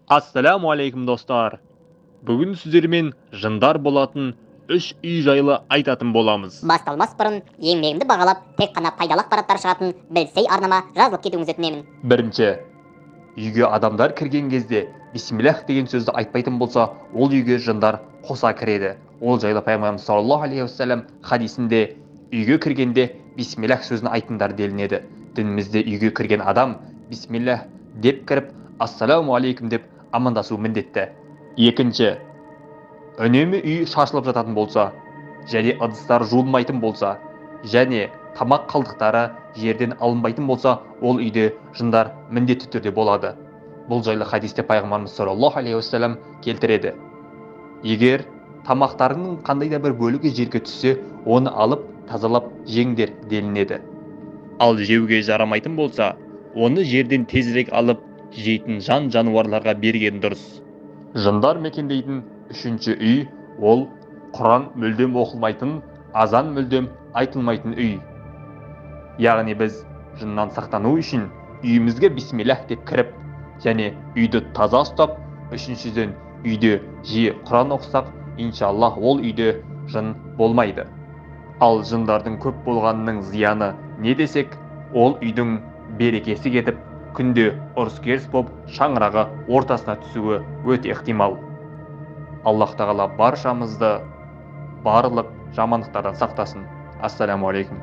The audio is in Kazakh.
Ассаламу алейкум достар. Бүгін сіздермен жындар болатын үш үй жайлы айтатын боламыз. Басталмас бұрын еңбегімді бағалап, тек қана пайдалы ақпараттар шығатын Білсей арнама жазылып кетуіңізді өтінемін. Бірінші, үйге адамдар кірген кезде бисмиллах деген сөзді айтпайтын болса, ол үйге жындар қоса кіреді. Ол жайлы пайғамбарымыз саллаллаху алейхи уассалам хадисінде үйге кіргенде бисмиллах сөзін айтыңдар делінеді. Дінімізде үйге кірген адам бисмиллах деп кіріп, ассаламу алейкум деп амандасу міндетті. Екінші, үнемі үй шашылып жататын болса, және ыдыстар жуылмайтын болса, және тамақ қалдықтары жерден алынбайтын болса, ол үйде жындар міндетті түрде болады. Бұл жайлы хадисте пайғамбарымыз саллаллаху алейхи уассалам келтіреді. Егер тамақтарының қандай да бір бөлігі жерге түссе, оны алып тазалап жеңдер делінеді. Ал жеуге жарамайтын болса, оны жерден тезірек алып жейтін жан жануарларға берген дұрыс. Жындар мекендейтін үшінші үй, ол Құран мүлдем оқылмайтын, азан мүлдем айтылмайтын үй. Яғни біз жыннан сақтану үшін үйімізге бисмиллах деп кіріп, және үйді таза ұстап, үшіншіден үйде жиі Құран оқысақ, иншаллах ол үйде жын болмайды. Ал жындардың көп болғанының зияны не десек, ол үйдің берекесі кетіп, күнде ұрыс-керіс боп шаңырағы ортасына түсуі өте ықтимал. Аллах тағала баршамызды барлық жамандықтардан сақтасын. Ассаламу алейкум.